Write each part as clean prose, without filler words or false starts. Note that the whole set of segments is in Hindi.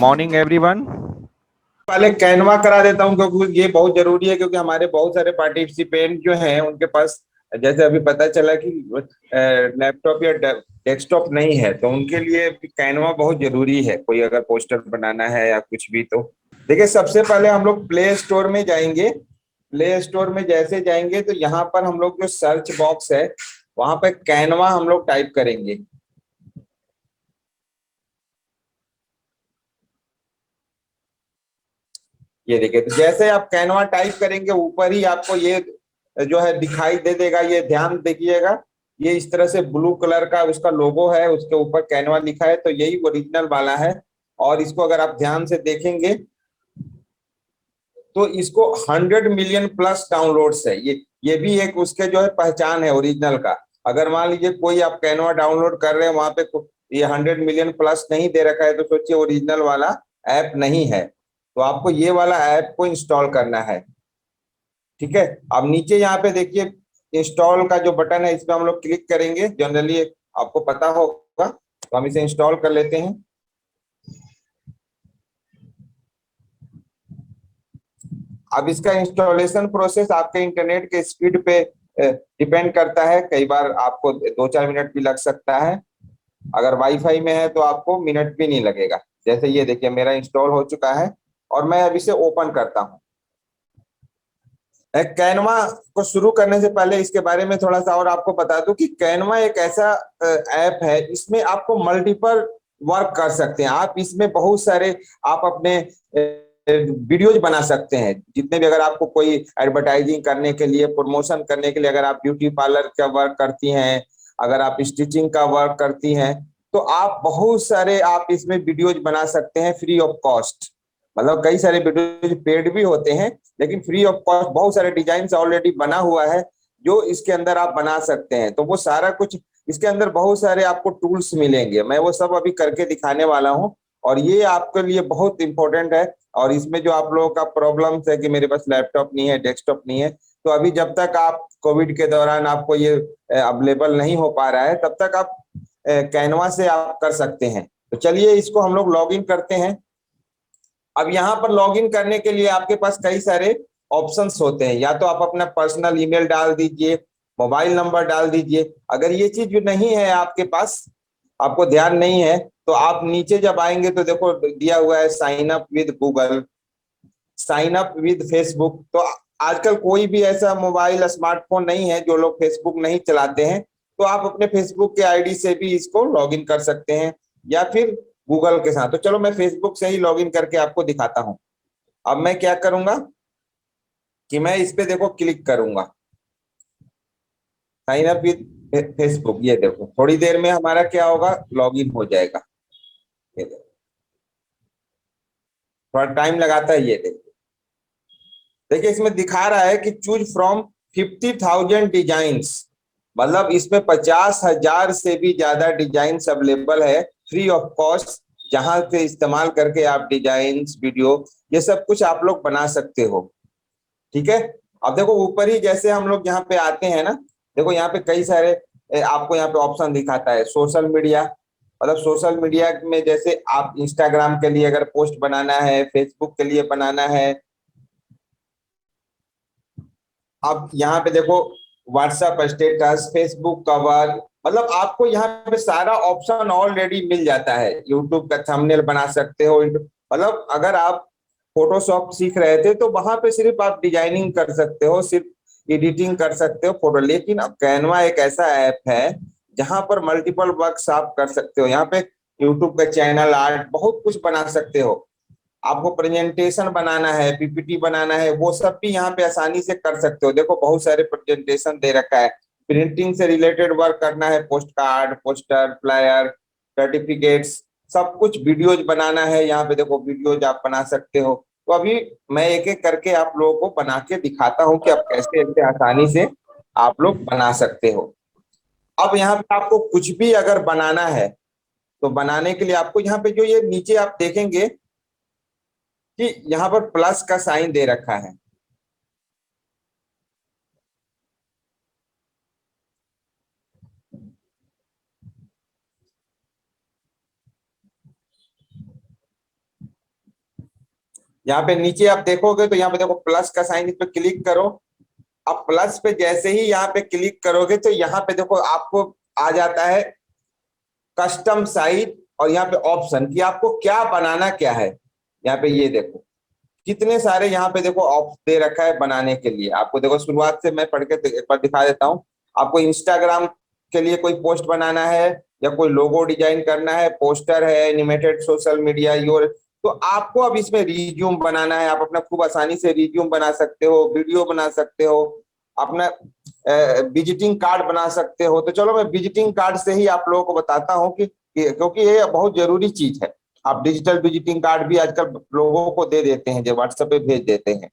Morning everyone. पहले कैनवा करा देता हूँ क्योंकि ये बहुत जरूरी है, क्योंकि हमारे बहुत सारे पार्टिसिपेंट जो हैं उनके पास जैसे अभी पता चला कि लैपटॉप या डेस्कटॉप नहीं है, तो उनके लिए कैनवा बहुत जरूरी है। कोई अगर पोस्टर बनाना है या कुछ भी, तो देखिए सबसे पहले हम लोग प्ले स्टोर में जाएंगे। प्ले स्टोर में जैसे जाएंगे तो यहाँ पर हम लोग जो सर्च बॉक्स है वहां पर कैनवा हम लोग टाइप करेंगे। ये देखिए, तो जैसे आप कैनवा टाइप करेंगे ऊपर ही आपको ये जो है दिखाई दे देगा। ये ध्यान देखिएगा, ये इस तरह से ब्लू कलर का उसका लोगो है, उसके ऊपर कैनवा लिखा है, तो यही ओरिजिनल वाला है। और इसको अगर आप ध्यान से देखेंगे तो इसको 100 मिलियन प्लस डाउनलोड्स है। ये भी एक उसके जो है पहचान है ओरिजिनल का। अगर मान लीजिए कोई आप कैनवा डाउनलोड कर रहे हैं, वहां पे ये 100 मिलियन प्लस नहीं दे रखा है, तो सोचिए ओरिजिनल वाला ऐप नहीं है। तो आपको ये वाला ऐप को इंस्टॉल करना है। ठीक है, अब नीचे यहाँ पे देखिए इंस्टॉल का जो बटन है, इस पे हम लोग क्लिक करेंगे। जनरली आपको पता होगा, तो हम इसे इंस्टॉल कर लेते हैं। अब इसका इंस्टॉलेशन प्रोसेस आपके इंटरनेट के स्पीड पे डिपेंड करता है। कई बार आपको 2-4 मिनट भी लग सकता है। अगर वाईफाई में है तो आपको मिनट भी नहीं लगेगा। जैसे ये देखिए मेरा इंस्टॉल हो चुका है और मैं अब इसे ओपन करता हूँ। कैनवा को शुरू करने से पहले इसके बारे में थोड़ा सा और आपको बता दूं कि कैनवा एक ऐसा ऐप है, इसमें आपको मल्टीपल वर्क कर सकते हैं। आप इसमें बहुत सारे आप अपने वीडियोज बना सकते हैं। जितने भी, अगर आपको कोई एडवर्टाइजिंग करने के लिए, प्रमोशन करने के लिए, अगर आप ब्यूटी पार्लर का वर्क करती हैं, अगर आप स्टिचिंग का वर्क करती हैं, तो आप बहुत सारे आप इसमें वीडियोज बना सकते हैं फ्री ऑफ कॉस्ट। मतलब कई सारे वीडियोज पेड भी होते हैं, लेकिन फ्री ऑफ कॉस्ट बहुत सारे डिजाइन ऑलरेडी बना हुआ है जो इसके अंदर आप बना सकते हैं। तो वो सारा कुछ इसके अंदर बहुत सारे आपको टूल्स मिलेंगे, मैं वो सब अभी करके दिखाने वाला हूँ। और ये आपके लिए बहुत इंपॉर्टेंट है। और इसमें जो आप लोगों का प्रॉब्लम्स है कि मेरे पास लैपटॉप नहीं है, डेस्कटॉप नहीं है, तो अभी जब तक आप कोविड के दौरान आपको ये अवेलेबल नहीं हो पा रहा है, तब तक आप कैनवा से आप कर सकते हैं। तो चलिए इसको हम लोग लॉग इन करते हैं। अब यहाँ पर लॉगिन करने के लिए आपके पास कई सारे ऑप्शंस होते हैं। या तो आप अपना पर्सनल ईमेल डाल दीजिए, मोबाइल नंबर डाल दीजिए। अगर ये चीज नहीं है आपके पास, आपको ध्यान नहीं है, तो आप नीचे जब आएंगे तो देखो दिया हुआ है sign up with Google, sign up with Facebook. तो आजकल कोई भी ऐसा मोबाइल स्मार्टफोन नहीं है जो लोग फेसबुक नहीं चलाते हैं। तो आप अपने फेसबुक के आईडी से भी इसको लॉगिन कर सकते हैं, या फिर गूगल के साथ। तो चलो मैं फेसबुक से ही लॉगिन करके आपको दिखाता हूँ। अब मैं क्या करूंगा कि मैं इस पे देखो क्लिक करूंगा, साइन अप विद फेसबुक। ये देखो थोड़ी देर में हमारा क्या होगा, लॉगिन हो जाएगा। ये देखो थोड़ा टाइम लगाता है। ये देखो, देखिए इसमें दिखा रहा है कि चूज फ्रॉम 50,000 डिजाइन्स। मतलब इसमें 50,000 से भी ज्यादा डिजाइन अवेलेबल है फ्री ऑफ कॉस्ट, जहां से इस्तेमाल करके आप डिजाइन, वीडियो, ये सब कुछ आप लोग बना सकते हो। ठीक है, अब देखो ऊपर ही जैसे हम लोग यहाँ पे आते हैं ना, देखो यहाँ पे कई सारे आपको यहाँ पे ऑप्शन दिखाता है। सोशल मीडिया, मतलब सोशल मीडिया में जैसे आप इंस्टाग्राम के लिए अगर पोस्ट बनाना है, फेसबुक के लिए बनाना है, आप यहाँ पे देखो व्हाट्सएप स्टेटस, फेसबुक कवर, मतलब आपको यहाँ पे सारा ऑप्शन ऑलरेडी मिल जाता है। यूट्यूब का थंबनेल बना सकते हो। मतलब अगर आप फोटोशॉप सीख रहे थे तो वहां पे सिर्फ आप डिजाइनिंग कर सकते हो, सिर्फ एडिटिंग कर सकते हो फोटो। लेकिन अब कैनवा एक ऐसा ऐप है जहां पर मल्टीपल वर्क्स आप कर सकते हो। यहाँ पे यूट्यूब का चैनल, आर्ट, बहुत कुछ बना सकते हो। आपको प्रेजेंटेशन बनाना है, पीपीटी बनाना है, वो सब भी यहाँ पे आसानी से कर सकते हो। देखो बहुत सारे प्रेजेंटेशन दे रखा है। प्रिंटिंग से रिलेटेड वर्क करना है, post card, poster, flyer, certificates, सब कुछ। वीडियोज बनाना है, यहाँ पे देखो वीडियोज आप बना सकते हो। तो अभी मैं एक एक करके आप लोगों को बना के दिखाता हूँ कि आप कैसे ऐसे आसानी से आप लोग बना सकते हो। अब यहाँ पे आपको कुछ भी अगर बनाना है, तो बनाने के लिए आपको यहाँ पे जो ये नीचे आप देखेंगे कि यहाँ पर प्लस का साइन दे रखा है। यहाँ पे नीचे आप देखोगे तो यहाँ पे देखो प्लस का साइन, इस पे क्लिक करो। अब प्लस पे जैसे ही यहाँ पे क्लिक करोगे तो यहाँ पे देखो आपको आ जाता है कस्टम साइट, और यहाँ पे ऑप्शन कि आपको क्या बनाना क्या है। यहाँ पे ये देखो कितने सारे यहाँ पे देखो ऑप्शन दे रखा है बनाने के लिए। आपको देखो शुरुआत से मैं पढ़ के एक बार दिखा देता हूँ। आपको इंस्टाग्राम के लिए कोई पोस्ट बनाना है, या कोई लोगो डिजाइन करना है, पोस्टर है, एनिमेटेड सोशल मीडिया योर, तो आपको अब इसमें रिज्यूम बनाना है। आप अपना खूब आसानी से रिज्यूम बना सकते हो, वीडियो बना सकते हो, अपना विजिटिंग कार्ड बना सकते हो। तो चलो मैं विजिटिंग कार्ड से ही आप लोगों को बताता हूँ क्योंकि ये बहुत जरूरी चीज है। आप डिजिटल विजिटिंग कार्ड भी आजकल लोगों को दे देते हैं, जो व्हाट्सएप पे भेज देते हैं।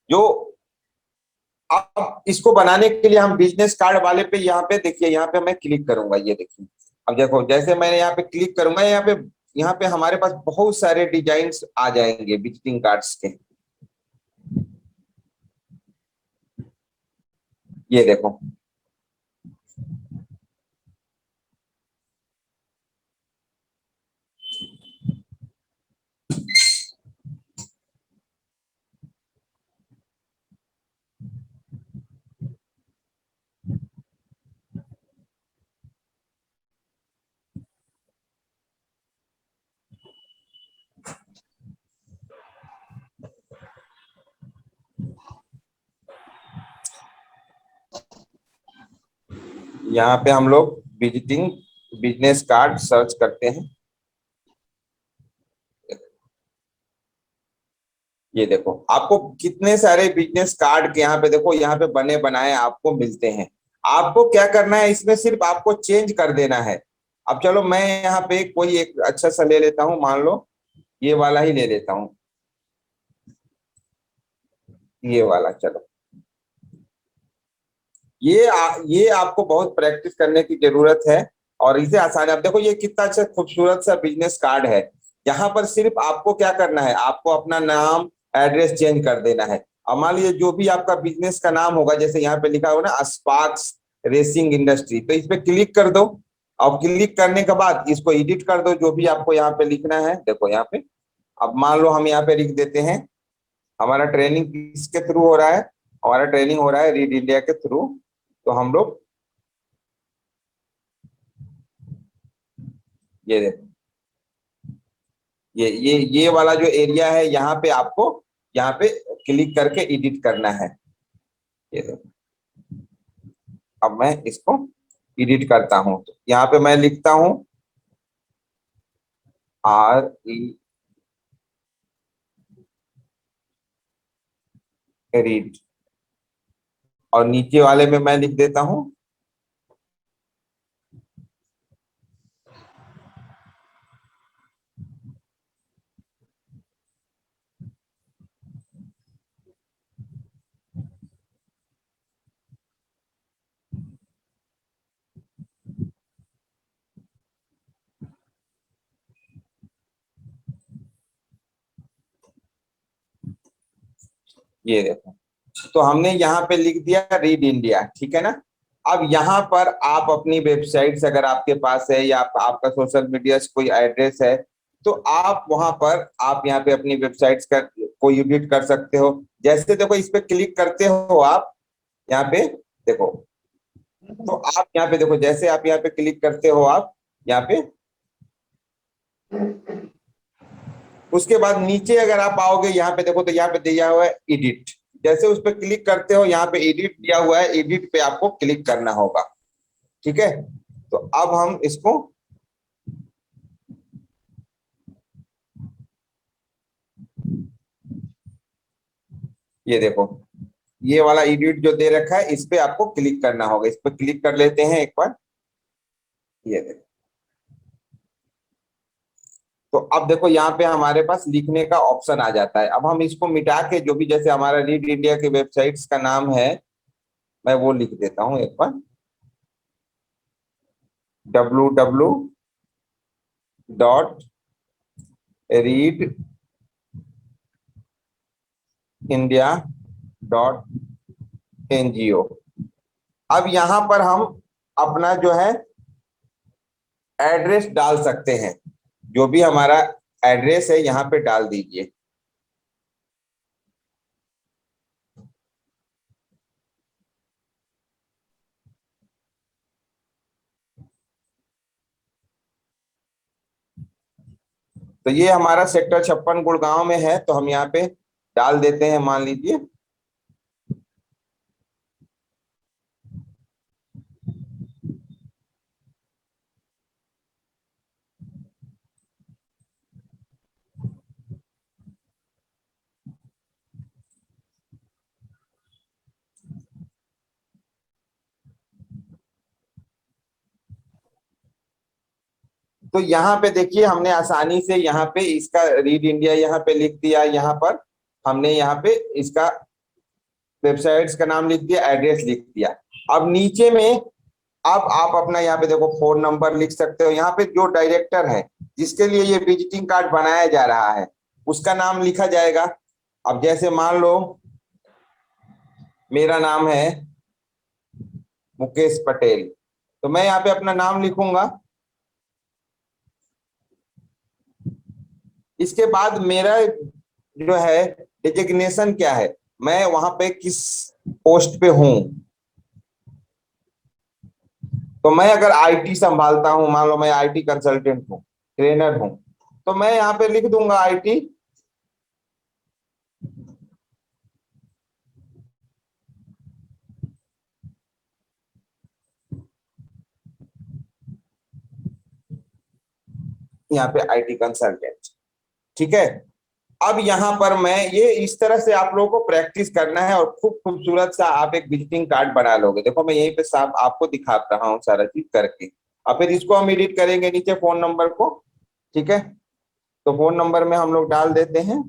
जो अब इसको बनाने के लिए हम बिजनेस कार्ड वाले पे यहाँ पे देखिए, यहाँ पे मैं क्लिक करूंगा, ये देखिए। अब देखो जैसे मैंने यहाँ पे क्लिक करूंगा, यहाँ पे हमारे पास बहुत सारे डिजाइन्स आ जाएंगे विजिटिंग कार्ड्स के। ये देखो, यहाँ पे हम लोग विजिटिंग बिजनेस कार्ड सर्च करते हैं। ये देखो आपको कितने सारे बिजनेस कार्ड के यहाँ पे देखो, यहाँ पे बने बनाए आपको मिलते हैं। आपको क्या करना है, इसमें सिर्फ आपको चेंज कर देना है। अब चलो मैं यहाँ पे कोई एक अच्छा सा ले लेता हूँ, मान लो ये वाला ही ले लेता हूँ, ये वाला चलो। ये आपको बहुत प्रैक्टिस करने की जरूरत है, और इसे आसान है। अब देखो ये कितना अच्छा खूबसूरत सा बिजनेस कार्ड है। यहाँ पर सिर्फ आपको क्या करना है, आपको अपना नाम एड्रेस चेंज कर देना है। अब मान लीजिए जो भी आपका बिजनेस का नाम होगा, जैसे यहाँ पे लिखा होगा ना स्पार्क्स रेसिंग इंडस्ट्री, तो इस पे क्लिक कर दो। और क्लिक करने के बाद इसको एडिट कर दो, जो भी आपको यहाँ पे लिखना है। देखो यहाँ पे अब मान लो हम यहाँ पे लिख देते हैं, हमारा ट्रेनिंग किसके थ्रू हो रहा है, हमारा ट्रेनिंग हो रहा है रीड इंडिया के थ्रू। तो हम लोग ये देखो, ये वाला जो एरिया है, यहाँ पे आपको यहाँ पे क्लिक करके एडिट करना है। ये देखो अब मैं इसको एडिट करता हूँ, तो यहाँ पे मैं लिखता हूँ RE रीड, और नीचे वाले में मैं लिख देता हूँ ये देखो। तो हमने यहाँ पे लिख दिया रीड इंडिया, ठीक है ना। अब यहाँ पर आप अपनी वेबसाइट से, अगर आपके पास है, या आपका सोशल मीडिया से कोई एड्रेस है, तो आप वहां पर आप यहाँ पे अपनी वेबसाइट्स का को एडिट कर सकते हो। जैसे देखो इस पे क्लिक करते हो आप, यहाँ पे देखो, तो आप यहाँ पे देखो, जैसे आप यहाँ पे क्लिक करते हो आप यहाँ पे, उसके बाद नीचे अगर आप आओगे यहाँ पे देखो, तो यहाँ पे दिया हुआ है एडिट। जैसे उस पर क्लिक करते हो, यहाँ पे एडिट दिया हुआ है, एडिट पे आपको क्लिक करना होगा, ठीक है। तो अब हम इसको ये देखो, ये वाला एडिट जो दे रखा है, इस पे आपको क्लिक करना होगा। इस पे क्लिक कर लेते हैं एक बार। ये देखो, तो अब देखो यहाँ पे हमारे पास लिखने का ऑप्शन आ जाता है। अब हम इसको मिटा के, जो भी जैसे हमारा रीड इंडिया के वेबसाइट्स का नाम है, मैं वो लिख देता हूँ एक बार, www.readindia.ngo। अब यहाँ पर हम अपना जो है एड्रेस डाल सकते हैं। जो भी हमारा एड्रेस है यहाँ पे डाल दीजिए। तो ये हमारा सेक्टर 56 गुड़गांव में है, तो हम यहाँ पे डाल देते हैं, मान लीजिए। तो यहाँ पे देखिए हमने आसानी से यहाँ पे इसका रीड इंडिया यहाँ पे लिख दिया, यहाँ पर हमने यहाँ पे इसका वेबसाइट्स का नाम लिख दिया, एड्रेस लिख दिया। अब नीचे में अब आप अपना यहाँ पे देखो फोन नंबर लिख सकते हो। यहाँ पे जो डायरेक्टर है जिसके लिए ये विजिटिंग कार्ड बनाया जा रहा है उसका नाम लिखा जाएगा। अब जैसे मान लो मेरा नाम है मुकेश पटेल, तो मैं यहाँ पे अपना नाम लिखूंगा। इसके बाद मेरा जो है डिजिग्नेशन क्या है, मैं वहां पे किस पोस्ट पे हूं। तो मैं अगर आईटी संभालता हूं, मान लो मैं आईटी कंसल्टेंट हूं, ट्रेनर हूं, तो मैं यहाँ पे लिख दूंगा आईटी। यहाँ पे आईटी कंसल्टेंट, ठीक है। अब यहाँ पर मैं ये इस तरह से आप लोगों को प्रैक्टिस करना है और खूब खूबसूरत सा आप एक विजिटिंग कार्ड बना लोगे। देखो मैं यहीं पे साफ आपको दिखा रहा हूँ सारा चीज करके। अब फिर इसको हम एडिट करेंगे नीचे फोन नंबर को, ठीक है। तो फोन नंबर में हम लोग डाल देते हैं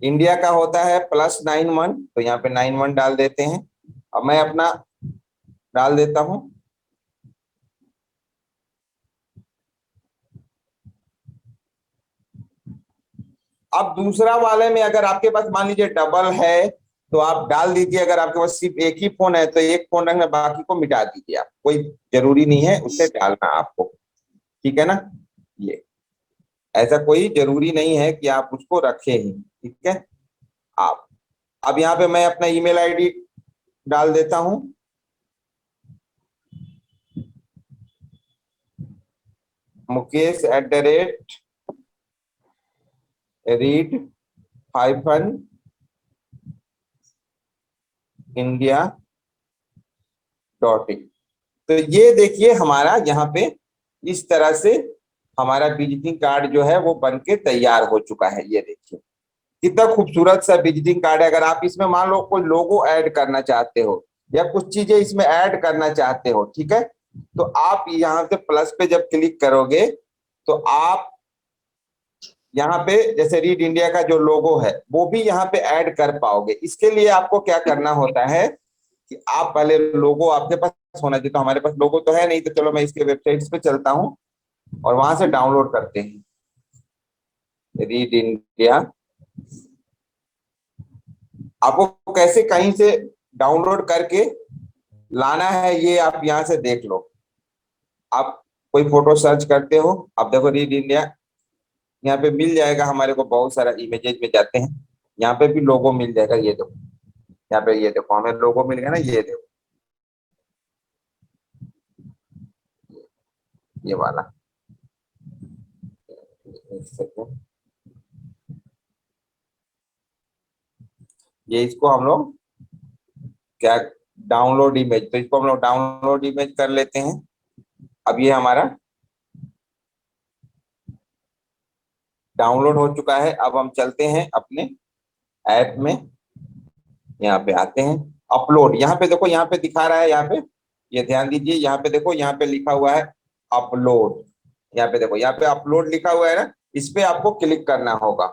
इंडिया का होता है +91, तो यहाँ पे 91 डाल देते हैं। अब मैं अपना डाल देता हूँ। अब दूसरा वाले में अगर आपके पास मान लीजिए डबल है तो आप डाल दीजिए। अगर आपके पास सिर्फ एक ही फोन है तो एक फोन रखना, बाकी को मिटा दीजिए। आप कोई जरूरी नहीं है उसे डालना आपको, ठीक है ना। ये ऐसा कोई जरूरी नहीं है कि आप उसको रखें ही, ठीक है। आप अब यहाँ पे मैं अपना ईमेल आईडी डाल देता हूँ। mukesh@read-india.in। तो ये देखिए हमारा यहाँ पे इस तरह से हमारा विजिटिंग कार्ड जो है वो बन के तैयार हो चुका है। ये देखिए कितना खूबसूरत सा विजिटिंग कार्ड है। अगर आप इसमें मान लो कोई लोगो ऐड करना चाहते हो या कुछ चीजें इसमें ऐड करना चाहते हो, ठीक है, तो आप यहाँ से प्लस पे जब क्लिक करोगे तो आप यहाँ पे जैसे रीड इंडिया का जो लोगो है वो भी यहाँ पे ऐड कर पाओगे। इसके लिए आपको क्या करना होता है कि आप पहले लोगो आपके पास होना चाहिए। तो हमारे पास लोगो तो है नहीं, तो चलो मैं इसके वेबसाइट्स पे चलता हूँ और वहां से डाउनलोड करते हैं रीड इंडिया। आपको कैसे कहीं से डाउनलोड करके लाना है ये आप यहाँ से देख लो। आप कोई फोटो सर्च करते हो, आप देखो रीड इंडिया यहाँ पे मिल जाएगा। हमारे को बहुत सारा इमेजेज में जाते हैं, यहाँ पे भी लोगो मिल जाएगा। ये देखो यहाँ पे, ये देखो हमें लोगो मिल गया ना, ये देखो ये वाला। एक सेकंड, ये इसको हम लोग क्या, डाउनलोड इमेज, तो इसको हम लोग डाउनलोड इमेज कर लेते हैं। अब ये हमारा डाउनलोड हो चुका है। अब हम चलते हैं अपने ऐप में, यहाँ पे आते हैं अपलोड। यहाँ पे देखो यहाँ पे दिखा रहा है, यहाँ पे ये ध्यान दीजिए, यहाँ पे देखो यहाँ पे लिखा हुआ है अपलोड। यहाँ पे देखो यहाँ पे अपलोड लिखा हुआ है ना, इस पे आपको क्लिक करना होगा।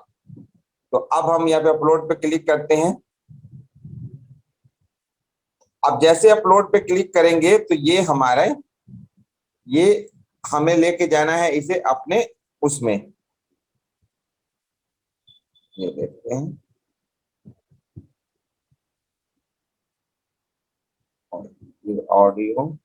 तो अब हम यहाँ पे अपलोड पे क्लिक करते हैं। अब जैसे अपलोड पे क्लिक करेंगे तो ये हमारे, ये हमें लेके जाना है इसे अपने उसमें, ये देखते हैं ऑडियो।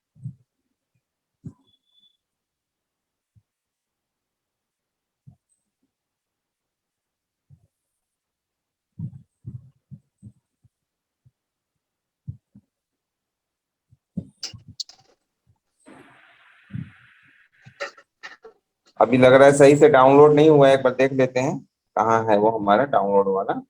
अभी लग रहा है सही से डाउनलोड नहीं हुआ है, एक बार देख लेते हैं कहाँ है वो हमारा डाउनलोड वाला।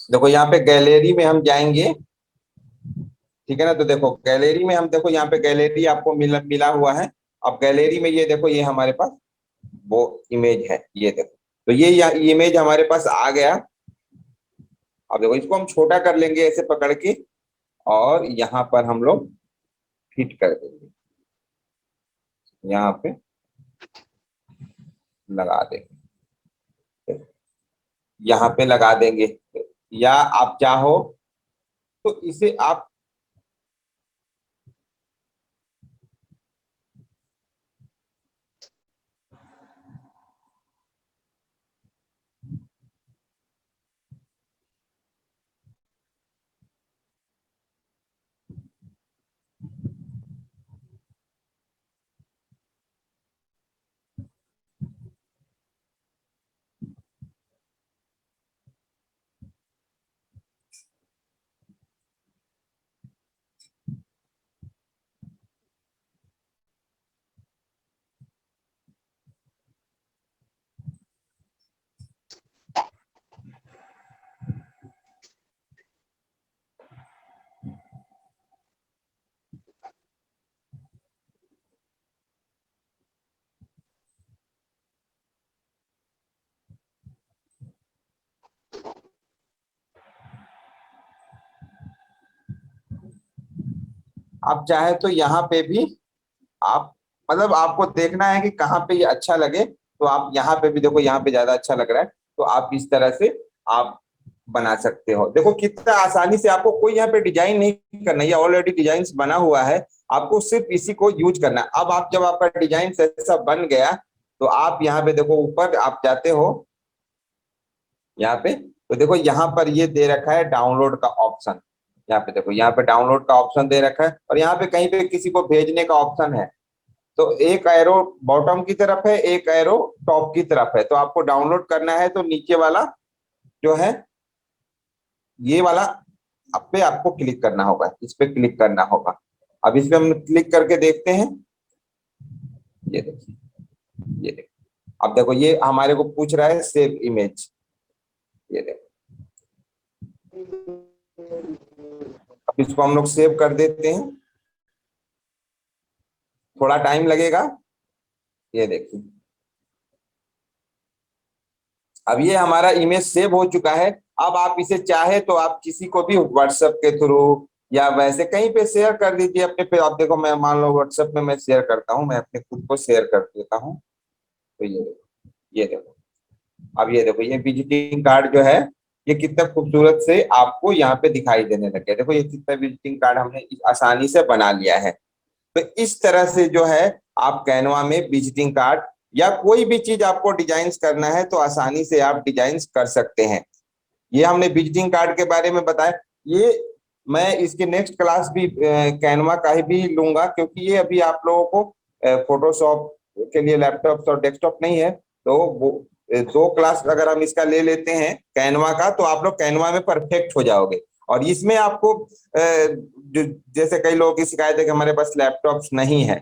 देखो यहाँ पे गैलरी में हम जाएंगे, ठीक है ना। तो देखो गैलरी में हम, देखो यहाँ पे गैलरी आपको मिला मिला हुआ है। अब गैलरी में ये देखो, ये हमारे पास वो इमेज है, ये देखो। तो ये इमेज हमारे पास आ गया। अब देखो इसको हम छोटा कर लेंगे ऐसे पकड़ के, और यहाँ पर हम लोग फिट कर देंगे, यहाँ पे लगा देंगे, यहाँ पे लगा देंगे। या आप चाहो तो इसे आप, आप चाहे तो यहाँ पे भी आप, मतलब आपको देखना है कि कहाँ पे ये अच्छा लगे, तो आप यहाँ पे भी देखो, यहाँ पे ज्यादा अच्छा लग रहा है, तो आप इस तरह से आप बना सकते हो। देखो कितना आसानी से, आपको कोई यहाँ पे डिजाइन नहीं करना, ये ऑलरेडी डिजाइन बना हुआ है, आपको सिर्फ इसी को यूज करना है। अब आप, जब आपका डिजाइन ऐसा बन गया, तो आप यहाँ पे देखो, ऊपर आप जाते हो यहाँ पे, तो देखो यहाँ पर ये दे रखा है डाउनलोड का ऑप्शन। यहाँ पे देखो, यहाँ पे डाउनलोड का ऑप्शन दे रखा है, और यहाँ पे कहीं पे किसी को भेजने का ऑप्शन है। तो एक एरो बॉटम की तरफ है, एक एरो टॉप की तरफ है। तो आपको डाउनलोड करना है तो नीचे वाला जो है, ये वाला अब पे आपको क्लिक करना होगा, इस पे क्लिक करना होगा। अब इस पे हम क्लिक करके देखते हैं, ये देखिए, ये देखिए। अब देखो ये हमारे को पूछ रहा है सेव इमेज, ये देखो। अब इसको हम लोग सेव कर देते हैं, थोड़ा टाइम लगेगा, ये देखिए। अब ये हमारा इमेज सेव हो चुका है। अब आप इसे चाहे तो आप किसी को भी व्हाट्सएप के थ्रू या वैसे कहीं पे शेयर कर दीजिए अपने पे। आप देखो, मैं मान लो व्हाट्सएप में मैं शेयर करता हूँ, मैं अपने खुद को शेयर कर देता हूँ। तो ये देखो, ये देखो। अब ये देखो, ये विजिटिंग कार्ड जो है, ये कितना खूबसूरत से आपको यहाँ पे दिखाई देने लग गया। देखो ये कितना विजिटिंग कार्ड हमने आसानी से बना लिया है। तो इस तरह से जो है, आप कैनवा में विजिटिंग कार्ड या कोई भी चीज आपको डिजाइन करना है तो आसानी से आप डिजाइन कर सकते हैं। ये हमने विजिटिंग कार्ड के बारे में बताया। ये मैं इसके नेक्स्ट क्लास भी कैनवा का ही भी लूंगा, क्योंकि ये अभी आप लोगों को फोटोशॉप के लिए लैपटॉप और डेस्कटॉप नहीं है। तो वो 2 क्लास अगर हम इसका ले लेते हैं कैनवा का, तो आप लोग कैनवा में परफेक्ट हो जाओगे। और इसमें आपको जैसे कई लोगों की शिकायत है कि हमारे पास लैपटॉप्स नहीं है,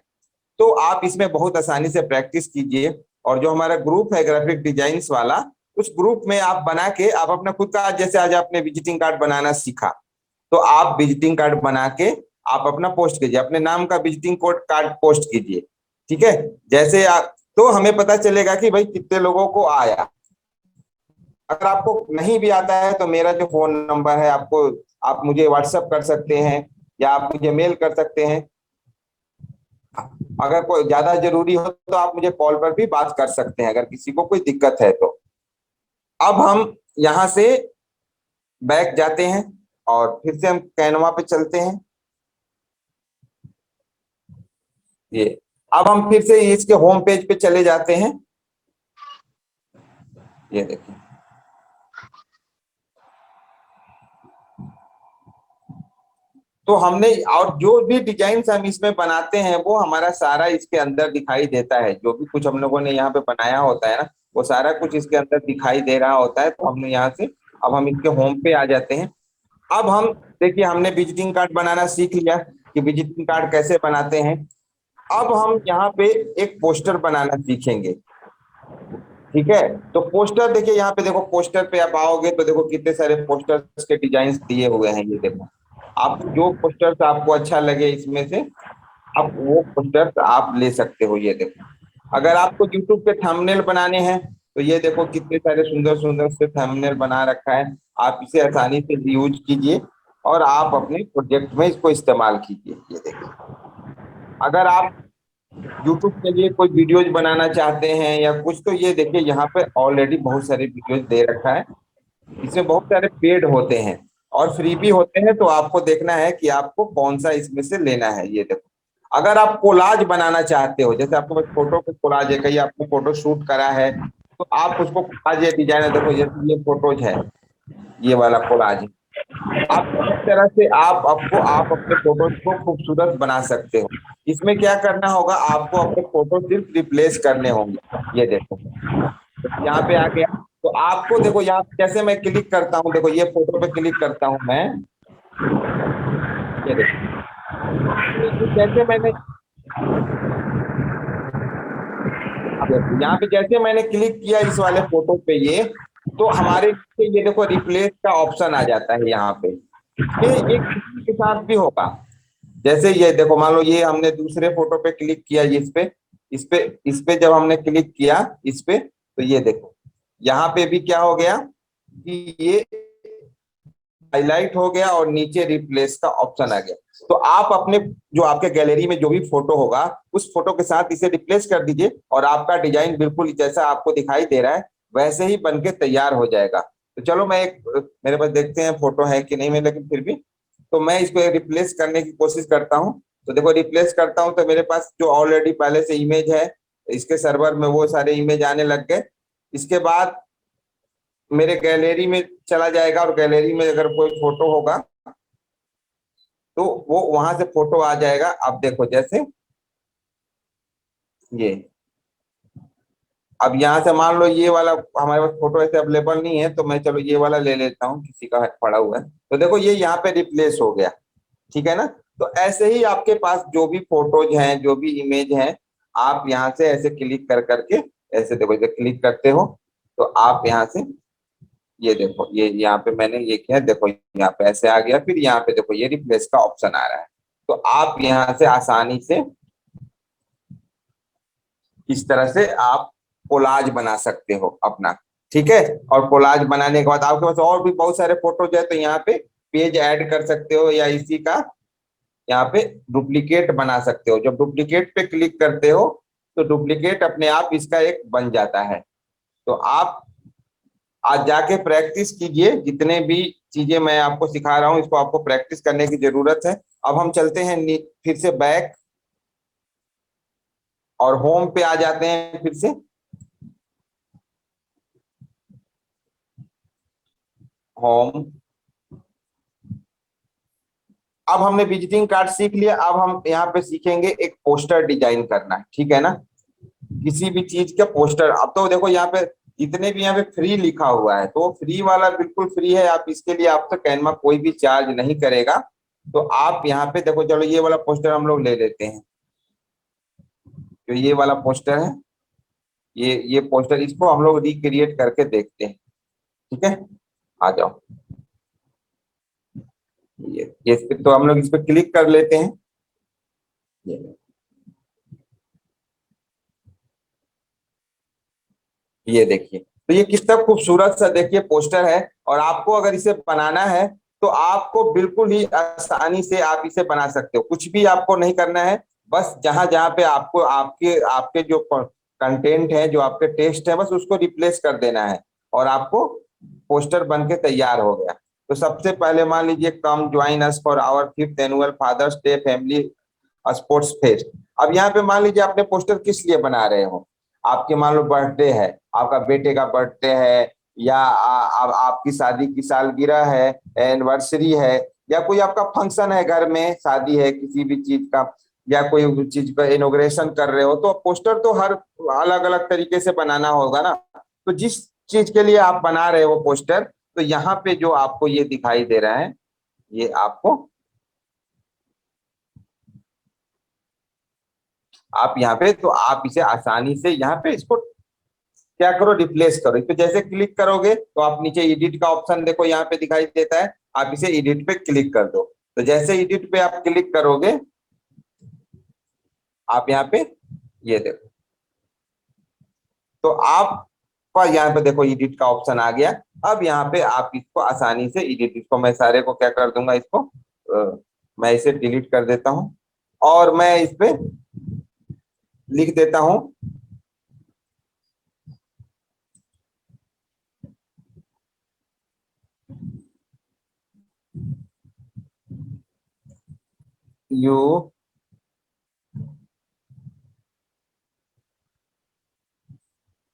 तो आप इसमें बहुत आसानी से प्रैक्टिस कीजिए। और जो हमारा ग्रुप है ग्राफिक डिजाइन्स वाला, उस ग्रुप में आप बना के आप अपना खुद का, जैसे आज आपने विजिटिंग कार्ड बनाना सीखा, तो आप विजिटिंग कार्ड बना के आप अपना पोस्ट कीजिए, अपने नाम का विजिटिंग कोड कार्ड पोस्ट कीजिए। ठीक है, जैसे आप, तो हमें पता चलेगा कि भाई कितने लोगों को आया। अगर आपको नहीं भी आता है तो मेरा जो फोन नंबर है, आपको, आप मुझे व्हाट्सएप कर सकते हैं या आप मुझे मेल कर सकते हैं। अगर कोई ज्यादा जरूरी हो तो आप मुझे कॉल पर भी बात कर सकते हैं, अगर किसी को कोई दिक्कत है तो। अब हम यहाँ से बैक जाते हैं और फिर से हम कैनवा पे चलते हैं। ये अब हम फिर से इसके होम पेज पे चले जाते हैं। ये देखिए, तो हमने और जो भी डिजाइन हम इसमें बनाते हैं वो हमारा सारा इसके अंदर दिखाई देता है। जो भी कुछ हम लोगों ने यहाँ पे बनाया होता है ना, वो सारा कुछ इसके अंदर दिखाई दे रहा होता है। तो हमने यहाँ से, अब हम इसके होम पे आ जाते हैं। अब हम देखिए, हमने विजिटिंग कार्ड बनाना सीख लिया कि विजिटिंग कार्ड कैसे बनाते हैं। अब हम यहाँ पे एक पोस्टर बनाना सीखेंगे। ठीक है, तो पोस्टर देखिए, यहाँ पे देखो, पोस्टर पे आप आओगे तो देखो कितने सारे पोस्टर्स के डिजाइन दिए हुए हैं। ये देखो, आपको जो पोस्टर्स आपको अच्छा लगे इसमें से आप वो पोस्टर्स आप ले सकते हो। ये देखो, अगर आपको यूट्यूब पे थंबनेल बनाने हैं तो ये देखो कितने सारे सुंदर सुंदर से थंबनेल बना रखा है। आप इसे आसानी से यूज कीजिए और आप अपने प्रोजेक्ट में इसको इस्तेमाल कीजिए। ये देखिए, अगर आप यूट्यूब के लिए कोई वीडियोज बनाना चाहते हैं या कुछ, तो ये देखिए यहाँ पे ऑलरेडी बहुत सारे वीडियोज दे रखा है। इसमें बहुत सारे पेड होते हैं और फ्री भी होते हैं, तो आपको देखना है कि आपको कौन सा इसमें से लेना है। ये देखो, अगर आप कोलाज बनाना चाहते हो, जैसे आपके पास फोटो के कोलाज है, कहीं आपने फोटो शूट करा है, तो आप उसको कोलाज या डिजाइन, देखो जैसे ये फोटोज है, ये वाला कोलाज है। आप इस तरह से आप अपने फोटोज को खूबसूरत बना सकते हो। इसमें क्या करना होगा, आपको अपने फोटो सिर्फ रिप्लेस करने होंगे। ये देखो, तो यहाँ पे आ गया। तो आपको देखो, यहाँ पे जैसे मैं क्लिक करता हूँ, देखो ये फोटो पे क्लिक करता हूँ मैं। ये देखो, तो जैसे मैंने, अब देखो यहाँ पे जैसे मैंने क्लिक किया इस वाले फोटो पे, ये तो हमारे नीचे ये देखो रिप्लेस का ऑप्शन आ जाता है यहाँ पे। ये एक किसी के साथ भी होगा। जैसे ये देखो, मान लो ये हमने दूसरे फोटो पे क्लिक किया, इस पे जब हमने क्लिक किया इस पे, तो ये देखो यहाँ पे भी क्या हो गया कि ये हाईलाइट हो गया और नीचे रिप्लेस का ऑप्शन आ गया। तो आप अपने, जो आपके गैलरी में जो भी फोटो होगा उस फोटो के साथ इसे रिप्लेस कर दीजिए और आपका डिजाइन बिल्कुल जैसा आपको दिखाई दे रहा है वैसे ही बन के तैयार हो जाएगा। तो चलो मैं एक, मेरे पास देखते हैं फोटो है कि नहीं में, लेकिन फिर भी तो मैं इसको रिप्लेस करने की कोशिश करता हूँ। तो देखो रिप्लेस करता हूँ तो मेरे पास जो ऑलरेडी पहले से इमेज है, इसके सर्वर में वो सारे इमेज आने लग गए। इसके बाद मेरे गैलरी में चला जाएगा और गैलरी में अगर कोई फोटो होगा तो वो वहां से फोटो आ जाएगा। अब देखो जैसे ये, अब यहाँ से मान लो ये वाला हमारे पास फोटो ऐसे अवेलेबल नहीं है, तो मैं चलो ये वाला ले लेता हूँ, किसी का पड़ा हुआ है। तो देखो ये यहाँ पे रिप्लेस हो गया। ठीक है ना। तो ऐसे ही आपके पास जो भी फोटोज हैं, जो भी इमेज हैं, आप यहाँ से ऐसे क्लिक कर करके, ऐसे देखो जब क्लिक करते हो तो आप यहाँ से, ये देखो ये यहाँ पे मैंने ये किया, देखो यहाँ पे ऐसे आ गया। फिर यहाँ पे देखो ये रिप्लेस का ऑप्शन आ रहा है। तो आप यहाँ से आसानी से इस तरह से आप कोलाज बना सकते हो अपना। ठीक है, और कोलाज बनाने के बाद आपके पास और भी बहुत सारे फोटोज है, तो यहाँ पे पेज ऐड कर सकते हो या इसी का यहाँ पे डुप्लीकेट बना सकते हो। जब डुप्लीकेट पे क्लिक करते हो तो डुप्लीकेट अपने आप इसका एक बन जाता है। तो आप आज जाके प्रैक्टिस कीजिए, जितने भी चीजें मैं आपको सिखा रहा हूँ इसको आपको प्रैक्टिस करने की जरूरत है। अब हम चलते हैं फिर से बैक और होम पे आ जाते हैं फिर से। होम, अब हमने विजिटिंग कार्ड सीख लिया। अब हम यहाँ पे सीखेंगे एक पोस्टर डिजाइन करना। ठीक है ना, किसी भी चीज का पोस्टर। अब तो देखो यहाँ पे जितने भी यहाँ पे फ्री लिखा हुआ है, तो फ्री वाला बिल्कुल फ्री है। आप इसके लिए आपसे कैनवा कोई भी चार्ज नहीं करेगा। तो आप यहाँ पे देखो, चलो ये वाला पोस्टर हम लोग ले लेते हैं। तो ये वाला पोस्टर है, ये पोस्टर, इसको हम लोग रिक्रिएट करके देखते हैं। ठीक है, आ जाओ। ये इस पे तो हम लोग इस पे क्लिक कर लेते हैं। ये ये देखिए, तो ये कितना खूबसूरत सा देखिए पोस्टर है। और आपको अगर इसे बनाना है तो आपको बिल्कुल ही आसानी से आप इसे बना सकते हो। कुछ भी आपको नहीं करना है, बस जहां जहां पे आपको आपके आपके जो कंटेंट है, जो आपके टेक्स्ट है, बस उसको रिप्लेस कर देना है और आपको पोस्टर बन के तैयार हो गया। तो सबसे पहले मान लीजिए come join us for our 5th annual father's day family sports fest. अब यहाँ पे मान लीजिए आपने पोस्टर किस लिए बना रहे हो, आपके मान लो बर्थडे है, आपका बेटे का बर्थडे है, या आपकी शादी की सालगिरह है, एनिवर्सरी है, या कोई आपका फंक्शन है, घर में शादी है किसी भी चीज का, या कोई चीज का इनोग्रेशन कर रहे हो, तो पोस्टर तो हर अलग अलग तरीके से बनाना होगा ना। तो जिस चीज के लिए आप बना रहे हो पोस्टर, तो यहाँ पे जो आपको ये दिखाई दे रहा है, ये आपको, आप यहाँ पे, तो आप इसे आसानी से यहाँ पे इसको क्या करो, रिप्लेस करो। इस पे जैसे क्लिक करोगे तो आप नीचे एडिट का ऑप्शन देखो यहाँ पे दिखाई देता है, आप इसे एडिट पे क्लिक कर दो। तो जैसे एडिट पे आप क्लिक करोगे, आप यहाँ पे ये देखो, तो आपका यहाँ पे देखो एडिट का ऑप्शन आ गया। अब यहाँ पे आप इसको आसानी से एडिट, इसको मैं सारे को क्या कर दूंगा, इसको मैं इसे डिलीट कर देता हूँ, और मैं इस पे लिख देता हूँ you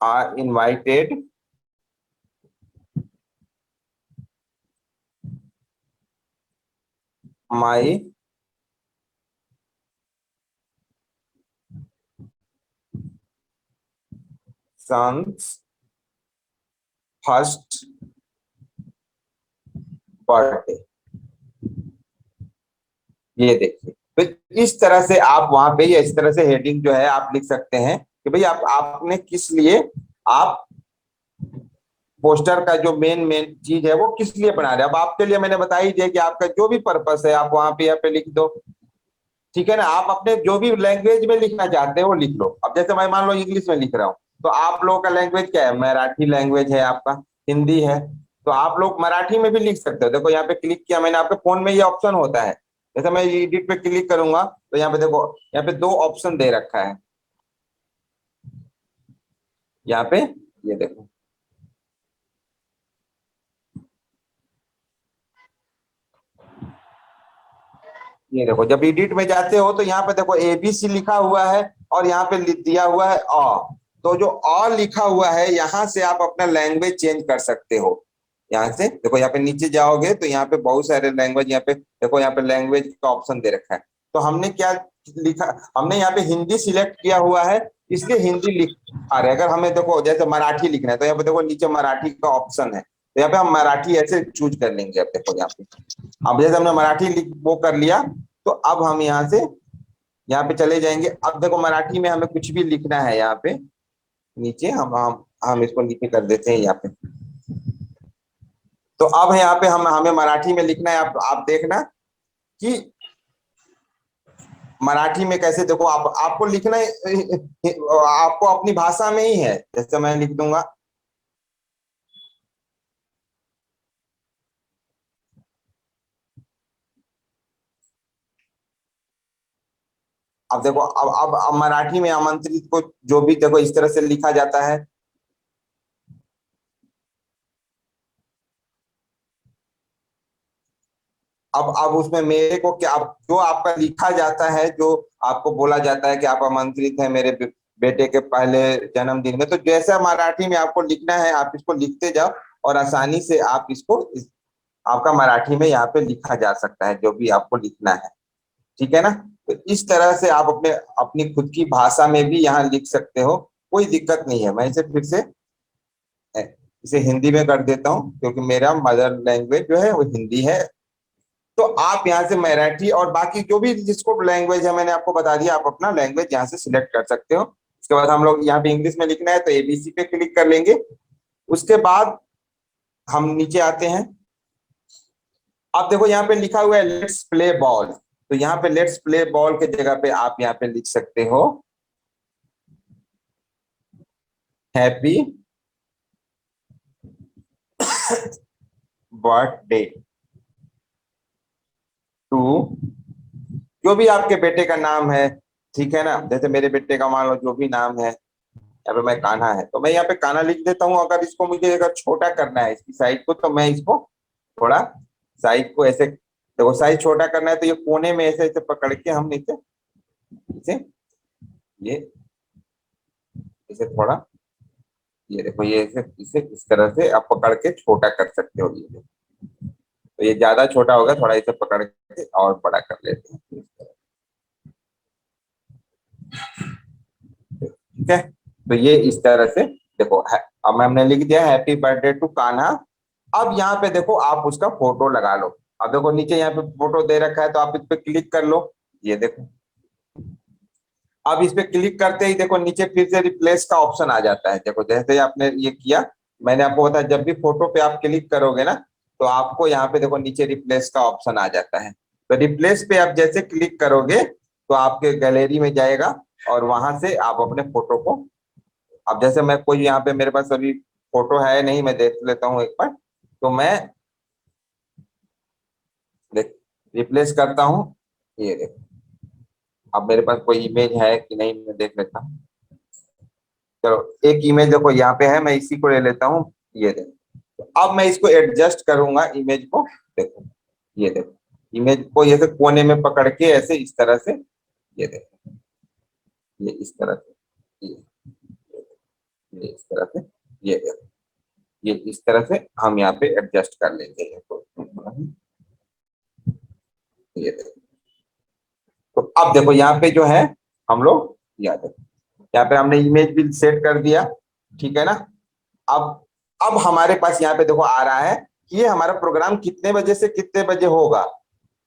are invited my son's first birthday. ये देखिए, तो इस तरह से आप वहां पे, इस तरह से हेडिंग जो है आप लिख सकते हैं कि भाई आप आपने किस लिए, आप पोस्टर का जो मेन मेन चीज है वो किस लिए बना रहे हैं। अब आपके लिए मैंने बता ही दिया कि आपका जो भी पर्पस है आप वहां पे यहाँ पे लिख दो, ठीक है ना। आप अपने जो भी लैंग्वेज में लिखना चाहते हैं वो लिख लो। अब जैसे मैं मान लो इंग्लिश में लिख रहा हूँ, तो आप लोगों का लैंग्वेज क्या है, मराठी लैंग्वेज है आपका, हिंदी है, तो आप लोग मराठी में भी लिख सकते हो। देखो यहाँ पे क्लिक किया मैंने, आपके फोन में ये ऑप्शन होता है, जैसे मैं एडिट पे क्लिक करूंगा तो यहाँ पे देखो, यहाँ पे दो ऑप्शन दे रखा है, यहाँ पे ये देखो, ये देखो जब एडिट में जाते हो तो यहाँ पे देखो एबीसी लिखा हुआ है, और यहाँ पे दिया हुआ है तो जो लिखा हुआ है, यहाँ से आप अपना लैंग्वेज चेंज कर सकते हो। यहाँ से देखो, यहाँ पे नीचे जाओगे तो यहाँ पे बहुत सारे लैंग्वेज, यहाँ पे देखो, यहाँ पे लैंग्वेज का ऑप्शन दे रखा है। तो हमने क्या लिखा, हमने यहाँ पे हिंदी सिलेक्ट किया हुआ है, इसलिए हिंदी लिख आ रहा है। अगर हमें देखो जैसे मराठी लिखना है, तो यहाँ पे देखो नीचे मराठी का ऑप्शन है, तो यहाँ पे हम मराठी ऐसे चूज कर लेंगे। अब देखो यहाँ पे, अब जैसे हमने मराठी वो कर लिया, तो अब हम यहाँ से यहाँ पे चले जाएंगे। अब देखो मराठी में हमें कुछ भी लिखना है, यहाँ पे नीचे हम इसको नीचे कर देते हैं यहाँ पे। तो अब यहाँ पे हम हमें मराठी में लिखना है। आप देखना कि मराठी में कैसे, देखो आप आपको लिखना है, आपको अपनी भाषा में ही है। जैसे मैं लिख दूंगा, अब देखो, अब मराठी में आमंत्रित को जो भी देखो इस तरह से लिखा जाता है। अब उसमें मेरे को क्या, जो आपका लिखा जाता है, जो आपको बोला जाता है कि आप आमंत्रित हैं मेरे बेटे के पहले जन्मदिन में, तो जैसा मराठी में आपको लिखना है आप इसको लिखते जाओ, और आसानी से आप इसको आपका मराठी में यहाँ पे लिखा जा सकता है जो भी आपको लिखना है, ठीक है ना। तो इस तरह से आप अपने अपनी खुद की भाषा में भी यहाँ लिख सकते हो, कोई दिक्कत नहीं है। मैं इसे फिर से इसे हिंदी में कर देता हूँ, क्योंकि मेरा मदर लैंग्वेज जो है वो हिंदी है। तो आप यहाँ से मराठी और बाकी जो भी जिसको लैंग्वेज है मैंने आपको बता दिया, आप अपना लैंग्वेज यहाँ से सिलेक्ट कर सकते हो। उसके बाद हम लोग यहाँ पे इंग्लिश में लिखना है तो एबीसी पे क्लिक कर लेंगे। उसके बाद हम नीचे आते हैं। अब देखो यहाँ पे लिखा हुआ है लेट्स प्ले बॉल, तो यहाँ पे लेट्स प्ले बॉल के जगह पे आप यहाँ पे लिख सकते हो हैप्पी बर्थडे टू, जो भी आपके बेटे का नाम है, ठीक है ना। जैसे मेरे बेटे का मान लो जो भी नाम है, यहाँ पे मैं कान्हा है, तो मैं यहाँ पे कान्हा लिख देता हूँ। अगर इसको मुझे अगर छोटा करना है इसकी साइज को, तो मैं इसको थोड़ा साइज को ऐसे देखो, साइज छोटा करना है तो ये कोने में ऐसे ऐसे पकड़ के हम नीचे इसे ये इसे थोड़ा ये देखो ये इसे इस तरह से आप पकड़ के छोटा कर सकते हो। ये तो ये ज्यादा छोटा होगा, थोड़ा इसे पकड़ के और बड़ा कर लेते हैं। ठीक है, तो ये इस तरह से देखो अब हमने लिख दिया हैप्पी बर्थडे टू कान्हा। अब यहाँ पे देखो आप उसका फोटो लगा लो। अब देखो नीचे यहाँ पे फोटो दे रखा है तो आप इस पे क्लिक कर लो। ये देखो, अब इस पे क्लिक करते ही देखो नीचे फिर से रिप्लेस का ऑप्शन आ जाता है। देखो जैसे ही आपने ये किया, मैंने आपको बताया जब भी फोटो पे आप क्लिक करोगे ना तो आपको यहाँ पे देखो नीचे रिप्लेस का ऑप्शन आ जाता है। तो रिप्लेस पे आप जैसे क्लिक करोगे तो आपके गैलरी में जाएगा और वहां से आप अपने फोटो को, अब जैसे मैं कोई यहाँ पे मेरे पास अभी फोटो है नहीं, मैं देख लेता हूँ एक बार। तो मैं रिप्लेस करता हूँ। ये देखो, अब मेरे पास कोई इमेज है कि नहीं मैं देख लेता हूँ। चलो एक इमेज देखो यहाँ पे है, मैं इसी को ले लेता हूँ। ये देखो, तो अब मैं इसको एडजस्ट करूंगा इमेज को। देखो ये देखो, इमेज को ऐसे कोने में पकड़ के ऐसे इस तरह से, ये देखो ये इस तरह से, ये इस तरह से, ये देखो ये इस तरह से हम यहाँ पे एडजस्ट कर लेते हैं। तो ये देखो, तो अब देखो यहाँ पे जो है हम लोग, यहाँ देखो यहाँ पे हमने इमेज भी सेट कर दिया। ठीक है ना। अब अब हमारे पास यहाँ पे देखो आ रहा है कि ये हमारा प्रोग्राम कितने बजे से कितने बजे होगा।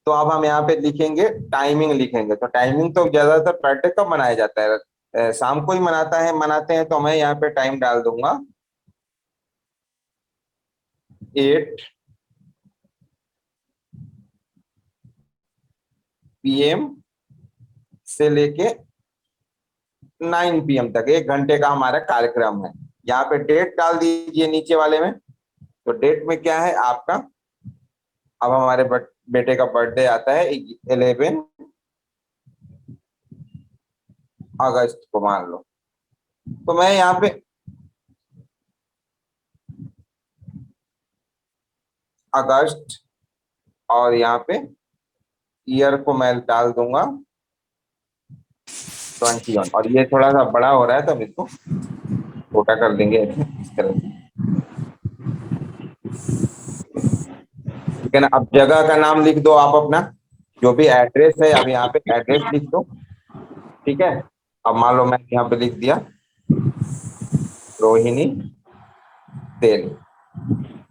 तो अब हम यहाँ पे लिखेंगे टाइमिंग लिखेंगे। तो टाइमिंग तो ज्यादातर बर्थडे कब मनाया जाता है, शाम को ही मनाते हैं। तो मैं यहाँ पे टाइम डाल दूंगा 8 PM से लेके 9 PM तक, 1 घंटे का हमारा कार्यक्रम है। यहाँ पे डेट डाल दीजिए नीचे वाले में। तो डेट में क्या है आपका, अब हमारे बेटे का बर्थडे आता है 11 अगस्त को मान लो। तो मैं यहाँ पे अगस्त और यहाँ पे ईयर को मैं डाल दूंगा 21। और ये थोड़ा सा बड़ा हो रहा है तो हम इसको छोटा कर देंगे इस तरह से। ठीक है ना। अब जगह का नाम लिख दो आप अपना, जो भी एड्रेस है अब यहाँ पे एड्रेस लिख दो। ठीक है, अब मान लो मैं यहाँ पे लिख दिया रोहिणी तेल।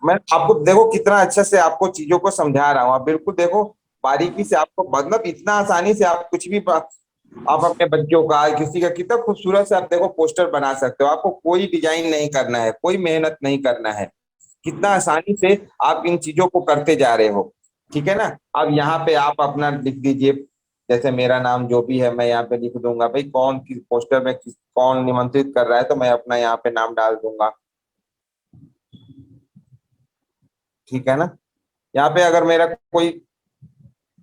मैं आपको देखो कितना अच्छे से आपको चीजों को समझा रहा हूँ। आप बिल्कुल देखो बारीकी से, आपको मतलब इतना आसानी से आप कुछ भी आप अपने बच्चों का किसी का कितना खूबसूरत से आप देखो पोस्टर बना सकते हो। आपको कोई डिजाइन नहीं करना है, कोई मेहनत नहीं करना है, कितना आसानी से आप इन चीजों को करते जा रहे हो। ठीक है ना। अब यहाँ पे आप अपना लिख दीजिए, जैसे मेरा नाम जो भी है मैं यहाँ पे लिख दूंगा भाई, कौन किस पोस्टर में कौन निमंत्रित कर रहा है तो मैं अपना यहाँ पे नाम डाल दूंगा। ठीक है ना। यहाँ पे अगर मेरा कोई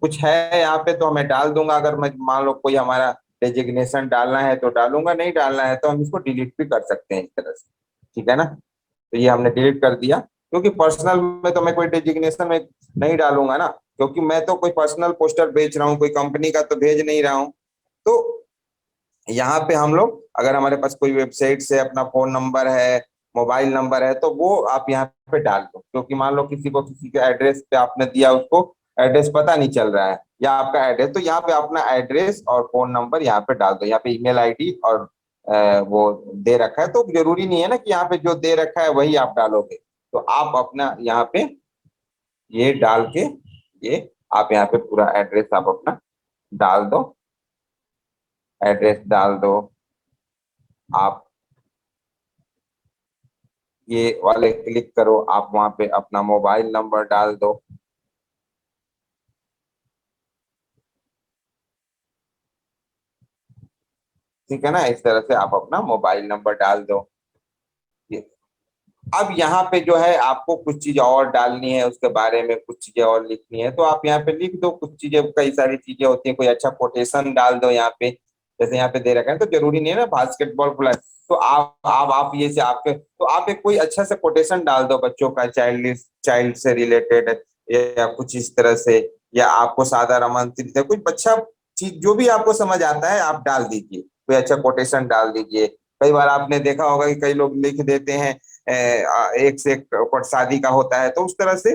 कुछ है यहाँ पे तो मैं डाल दूंगा। अगर मैं मान लो कोई हमारा डेजिग्नेशन डालना है तो डालूंगा, नहीं डालना है तो हम इसको डिलीट भी कर सकते हैं इस तरह से। ठीक है ना। तो ये हमने डिलीट कर दिया, क्योंकि पर्सनल में तो मैं कोई डेजिग्नेशन में नहीं डालूंगा ना, क्योंकि मैं तो कोई पर्सनल पोस्टर बेच रहा हूँ, कोई कंपनी का तो भेज नहीं रहा हूँ। तो यहाँ पे हम लोग अगर हमारे पास कोई वेबसाइट से अपना फोन नंबर है, मोबाइल नंबर है, तो वो आप यहाँ पे डाल दो। क्योंकि मान लो किसी को किसी के एड्रेस पे आपने दिया, उसको एड्रेस पता नहीं चल रहा है या आपका एड्रेस, तो यहाँ पे अपना एड्रेस और फोन नंबर यहाँ पे डाल दो। यहाँ पे ईमेल आईडी और वो दे रखा है, तो जरूरी नहीं है ना कि यहाँ पे जो दे रखा है वही आप डालोगे। तो आप अपना यहाँ पे ये डाल के, ये आप यहाँ पे पूरा एड्रेस आप अपना डाल दो, एड्रेस डाल दो आप। ये वाले क्लिक करो, आप वहां पे अपना मोबाइल नंबर डाल दो। ठीक है ना, इस तरह से आप अपना मोबाइल नंबर डाल दो। ये अब यहाँ पे जो है आपको कुछ चीजें और डालनी है, उसके बारे में कुछ चीजें और लिखनी है तो आप यहाँ पे लिख दो कुछ चीजें। कई सारी चीजें होती है, कोई अच्छा कोटेशन डाल दो यहाँ पे। जैसे यहाँ पे दे रखा है, तो जरूरी नहीं है ना बास्केटबॉल प्लेयर। तो आप ये से आपके, तो आप एक कोई अच्छा सा कोटेशन डाल दो बच्चों का, चाइल्ड से रिलेटेड, या कुछ इस तरह से, या आपको साधारण आमंत्रित है, कुछ अच्छा चीज जो भी आपको समझ आता है आप डाल दीजिए, कोई अच्छा कोटेशन डाल दीजिए। कई बार आपने देखा होगा कि कई लोग लिख देते हैं एक से एक शादी का होता है, तो उस तरह से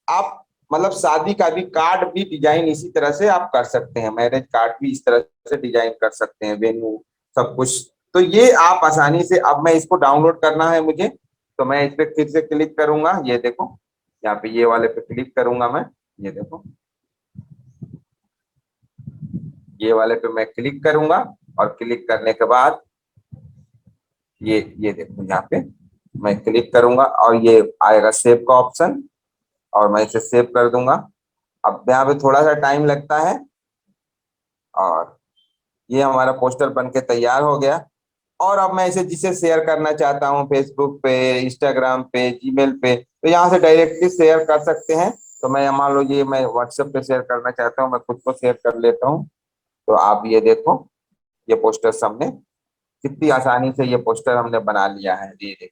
आप मतलब शादी का भी कार्ड भी डिजाइन इसी तरह से आप कर सकते हैं, मैरिज कार्ड भी इस तरह से डिजाइन कर सकते हैं, वेन्यू सब कुछ। तो ये आप आसानी से, अब मैं इसको डाउनलोड करना है मुझे, तो मैं इस पे फिर से क्लिक करूंगा, ये देखो यहाँ पे ये वाले पे क्लिक करूंगा मैं, ये देखो ये वाले पे मैं क्लिक करूंगा, और क्लिक करने के बाद ये देखो यहाँ पे मैं क्लिक करूंगा और ये आएगा सेव का ऑप्शन, और मैं इसे सेव कर दूंगा। अब यहाँ पे थोड़ा सा टाइम लगता है, और ये हमारा पोस्टर बन के तैयार हो गया। और अब मैं इसे जिसे शेयर करना चाहता हूँ, फेसबुक पे, इंस्टाग्राम पे, जीमेल पे, तो यहाँ से डायरेक्टली शेयर कर सकते हैं। तो मैं मान लो ये मैं व्हाट्सएप पे शेयर करना चाहता हूँ, मैं खुद को शेयर कर लेता हूँ। तो आप ये देखो, ये पोस्टर हमने कितनी आसानी से ये पोस्टर हमने बना लिया है, ये देखिए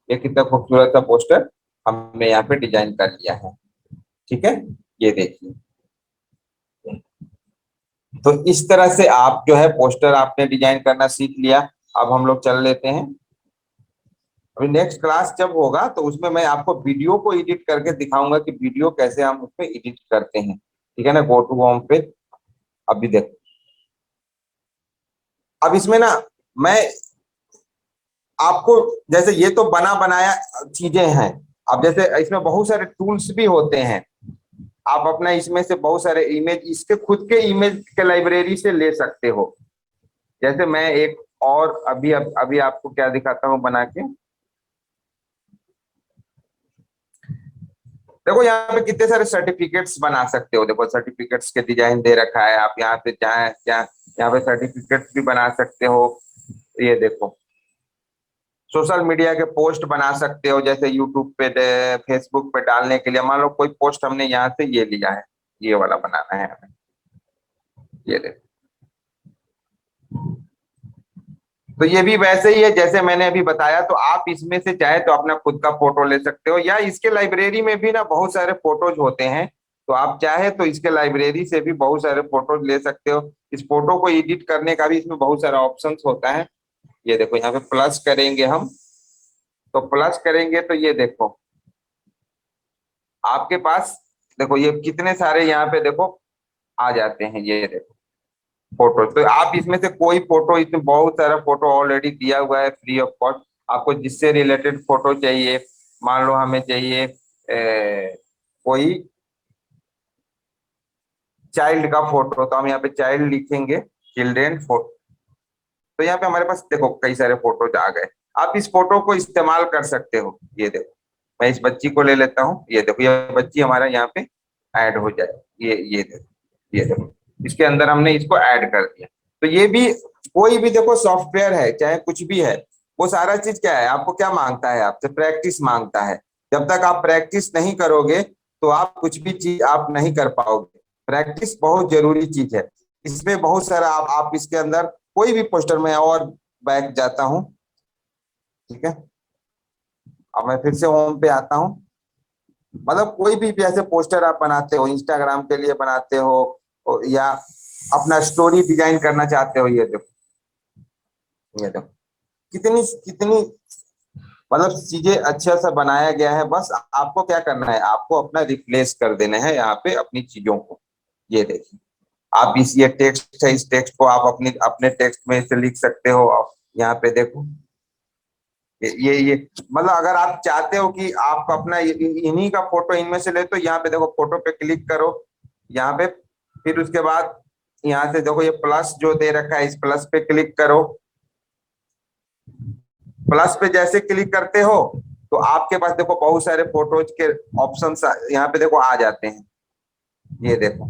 ये कितना खूबसूरत सा पोस्टर हमने यहाँ पे डिजाइन कर लिया है। ठीक है, ये देखिए। तो इस तरह से आप जो है पोस्टर आपने डिजाइन करना सीख लिया। अब हम लोग चल लेते हैं, अभी नेक्स्ट क्लास जब होगा तो उसमें मैं आपको वीडियो को एडिट करके दिखाऊंगा कि वीडियो कैसे हम उसमें एडिट करते हैं। ठीक है ना, गो टू होम पे अभी देखो। अब इसमें ना मैं आपको, जैसे ये तो बना बनाया चीजें हैं, अब जैसे इसमें बहुत सारे टूल्स भी होते हैं, आप अपना इसमें से बहुत सारे इमेज, इसके खुद के इमेज के लाइब्रेरी से ले सकते हो। जैसे मैं एक और अभी आपको क्या दिखाता हूँ बना के, देखो यहाँ पे कितने सारे सर्टिफिकेट्स बना सकते हो, देखो सर्टिफिकेट्स के डिजाइन दे रखा है, आप यहाँ पे चाहे क्या यहाँ पे सर्टिफिकेट्स भी बना सकते हो। ये देखो सोशल मीडिया के पोस्ट बना सकते हो, जैसे यूट्यूब पे, फेसबुक पे डालने के लिए, मान लो कोई पोस्ट हमने यहाँ से ये लिया है, ये वाला बनाना है हमें, ये देखो। तो ये भी वैसे ही है जैसे मैंने अभी बताया, तो आप इसमें से चाहे तो अपना खुद का फोटो ले सकते हो, या इसके लाइब्रेरी में भी ना बहुत सारे फोटोज होते हैं, तो आप चाहे तो इसके लाइब्रेरी से भी बहुत सारे फोटोज ले सकते हो। इस फोटो को एडिट करने का भी इसमें बहुत सारा ऑप्शंस होता है। ये देखो यहाँ पे प्लस करेंगे हम, तो प्लस करेंगे तो ये देखो आपके पास, देखो ये कितने सारे यहाँ पे देखो आ जाते हैं, ये देखो फोटो। तो आप इसमें से कोई फोटो, इसमें बहुत सारा फोटो ऑलरेडी दिया हुआ है फ्री ऑफ कॉस्ट, आपको जिससे रिलेटेड फोटो चाहिए, मान लो हमें चाहिए कोई चाइल्ड का फोटो, तो हम यहाँ पे चाइल्ड लिखेंगे, चिल्ड्रेन फोटो। तो यहाँ पे हमारे पास देखो कई सारे फोटोज आ गए, आप इस फोटो को इस्तेमाल कर सकते हो। ये देखो मैं इस बच्ची को ले लेता हूँ, ये देखो ये बच्ची हमारा यहाँ पे ऐड हो जाए, ये देखो, ये देखो इसके अंदर हमने इसको ऐड कर दिया। तो ये भी कोई भी देखो सॉफ्टवेयर है चाहे कुछ भी है, वो सारा चीज क्या है, आपको क्या मांगता है, आपसे प्रैक्टिस मांगता है। जब तक आप प्रैक्टिस नहीं करोगे तो आप कुछ भी चीज आप नहीं कर पाओगे। प्रैक्टिस बहुत जरूरी चीज है। इसमें बहुत सारा आप इसके अंदर कोई भी पोस्टर में, और बैक जाता हूँ, ठीक है, अब मैं फिर से होम पे आता हूँ। मतलब कोई भी ऐसे पोस्टर आप बनाते हो, इंस्टाग्राम के लिए बनाते हो, या अपना स्टोरी डिजाइन करना चाहते हो, ये देखो, ये देखो कितनी कितनी मतलब चीजें अच्छा सा बनाया गया है। बस आपको क्या करना है, आपको अपना रिप्लेस कर देना है यहाँ पे अपनी चीजों को। ये देखिए आप इस, ये टेक्स्ट है, इस टेक्स्ट को आप अपने अपने टेक्स्ट में से लिख सकते हो। आप यहाँ पे देखो ये मतलब अगर आप चाहते हो कि आप अपना इन्हीं का फोटो इनमें से ले, तो यहाँ पे देखो फोटो पे क्लिक करो यहाँ पे, फिर उसके बाद यहाँ से देखो ये प्लस जो दे रखा है, इस प्लस पे क्लिक करो। प्लस पे जैसे क्लिक करते हो तो आपके पास देखो बहुत सारे फोटोज के ऑप्शंस यहाँ पे देखो आ जाते हैं। ये देखो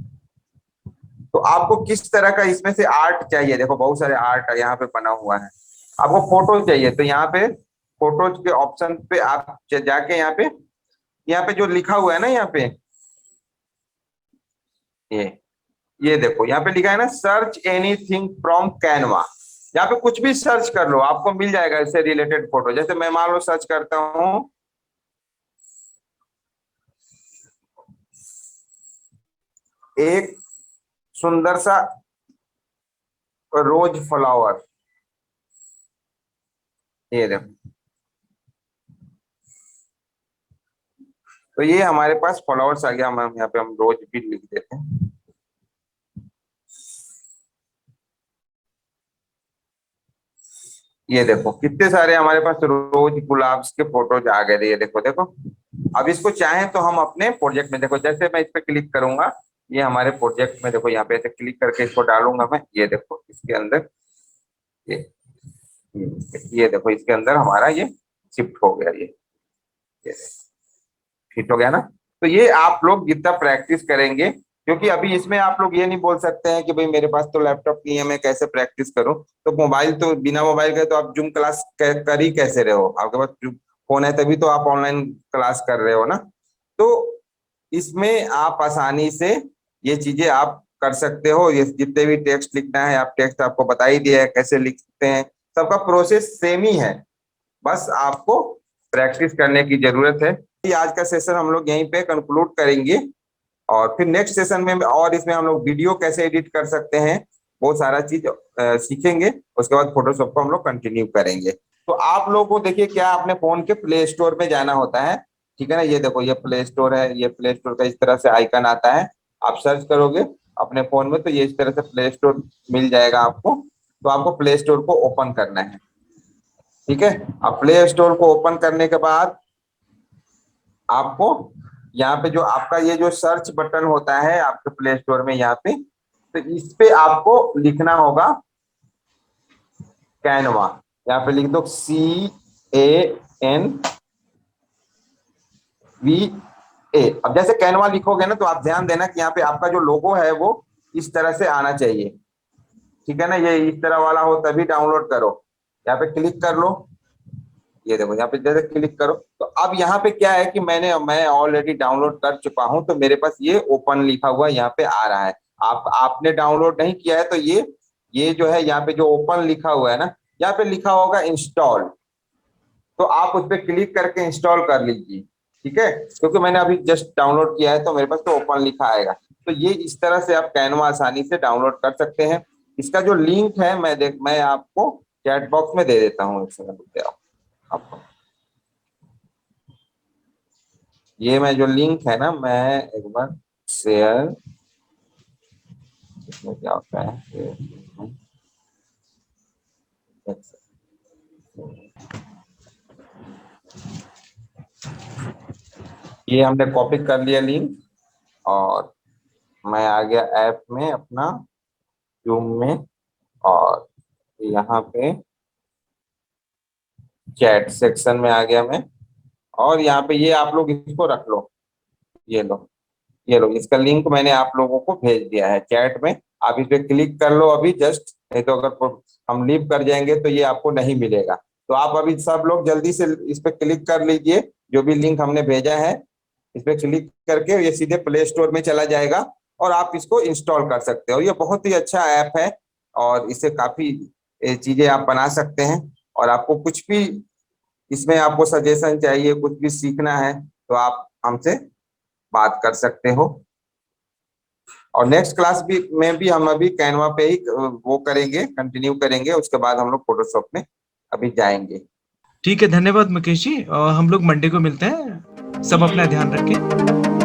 तो आपको किस तरह का इसमें से आर्ट चाहिए, देखो बहुत सारे आर्ट यहाँ पे बना हुआ है। आपको फोटो चाहिए तो यहाँ पे फोटोज के ऑप्शन पे आप जाके यहाँ पे जो लिखा हुआ है ना, यहाँ पे ये ये देखो यहाँ पे लिखा है ना, सर्च एनीथिंग फ्रॉम कैनवा। यहाँ पे कुछ भी सर्च कर लो, आपको मिल जाएगा इससे रिलेटेड फोटो। जैसे मैं मान लो सर्च करता हूँ एक सुंदर सा रोज फ्लावर, ये देखो। तो ये हमारे पास फ्लावर्स आ गया। हम यहाँ पे हम रोज भी लिख देते हैं। ये देखो कितने सारे हमारे पास रोज गुलाब्स के फोटोज आ गए थे। ये देखो देखो। अब इसको चाहें तो हम अपने प्रोजेक्ट में, देखो जैसे मैं इस पे क्लिक करूंगा, ये हमारे प्रोजेक्ट में देखो, यहाँ पे ऐसे क्लिक करके इसको डालूंगा मैं। ये देखो इसके अंदर ये ये देखो इसके अंदर हमारा ये शिफ्ट हो गया। ये फिट हो गया ना। तो ये आप लोग जितना प्रैक्टिस करेंगे, क्योंकि अभी इसमें आप लोग ये नहीं बोल सकते हैं कि भाई मेरे पास तो लैपटॉप नहीं है, मैं कैसे प्रैक्टिस करूं। तो मोबाइल, तो बिना मोबाइल के तो आप जूम क्लास कर ही कैसे रहे हो। आपके पास फोन है तभी तो आप ऑनलाइन क्लास कर रहे हो ना। तो इसमें आप आसानी से ये चीजें आप कर सकते हो। ये जितने भी टेक्स्ट लिखना है, आप टेक्स्ट आपको बता ही दिया है कैसे लिखते हैं। सबका प्रोसेस सेम ही है, बस आपको प्रैक्टिस करने की जरूरत है। आज का सेशन हम लोग यहीं पे कंक्लूड करेंगे, और फिर नेक्स्ट सेशन में और इसमें हम लोग वीडियो कैसे एडिट कर सकते हैं, बहुत सारा चीज सीखेंगे। उसके बाद फोटोशॉप को हम लोग कंटिन्यू करेंगे। तो आप लोगों को देखिए क्या अपने फोन के प्ले स्टोर में जाना होता है, ठीक है ना। ये देखो ये प्ले स्टोर है। ये प्ले स्टोर का इस तरह से आइकन आता है। आप सर्च करोगे अपने फोन में तो ये इस तरह से प्ले स्टोर मिल जाएगा आपको। तो आपको प्ले स्टोर को ओपन करना है, ठीक है। अब प्ले स्टोर को ओपन करने के बाद आपको यहाँ पे जो आपका ये जो सर्च बटन होता है आपके प्ले स्टोर में, यहाँ पे तो इस पे आपको लिखना होगा कैनवा। यहाँ पे लिख दो CANVA। अब जैसे कैनवा लिखोगे ना, तो आप ध्यान देना कि यहाँ पे आपका जो लोगो है वो इस तरह से आना चाहिए, ठीक है ना। ये इस तरह वाला हो तभी डाउनलोड करो। यहाँ पे क्लिक कर लो। ये देखो यहाँ पे जैसे क्लिक करो, तो अब यहाँ पे क्या है कि मैं ऑलरेडी डाउनलोड कर चुका हूं, तो मेरे पास ये ओपन लिखा हुआ यहाँ पे आ रहा है। आपने डाउनलोड नहीं किया है तो ये जो है यहाँ पे जो ओपन लिखा हुआ है ना, यहाँ पे लिखा होगा इंस्टॉल। तो आप उस पर क्लिक करके इंस्टॉल कर लीजिए, ठीक है। क्योंकि मैंने अभी जस्ट डाउनलोड किया है तो मेरे पास तो ओपन लिखा आएगा। तो ये इस तरह से आप कैनवा आसानी से डाउनलोड कर सकते हैं। इसका जो लिंक है मैं आपको चैट बॉक्स में दे देता हूँ। एक सेकंड रुक जाओ आपको। ये मैं जो लिंक है ना, मैं एक बार शेयर, इसमें क्या होता है, ये हमने कॉपी कर लिया लिंक, और मैं आ गया ऐप में अपना जूम में, और यहाँ पे चैट सेक्शन में आ गया मैं। और यहाँ पे ये आप लोग इसको रख लो। ये लो इसका लिंक मैंने आप लोगों को भेज दिया है चैट में। आप इस पे क्लिक कर लो अभी जस्ट, नहीं तो अगर हम लीव कर जाएंगे तो ये आपको नहीं मिलेगा। तो आप अभी सब लोग जल्दी से इस पे क्लिक कर लीजिए, जो भी लिंक हमने भेजा है इस पे क्लिक करके ये सीधे प्ले स्टोर में चला जाएगा, और आप इसको इंस्टॉल कर सकते हो। ये बहुत ही अच्छा ऐप है, और इससे काफी चीजें आप बना सकते हैं। और आपको कुछ भी इसमें आपको सजेशन चाहिए, कुछ भी सीखना है, तो आप हमसे बात कर सकते हो। और नेक्स्ट क्लास भी में भी हम अभी कैनवा पे ही वो करेंगे, कंटिन्यू करेंगे। उसके बाद हम लोग फोटोशॉप में अभी जाएंगे। ठीक है, धन्यवाद मुकेश जी। हम लोग मंडे को मिलते हैं। सब अपना ध्यान रखें।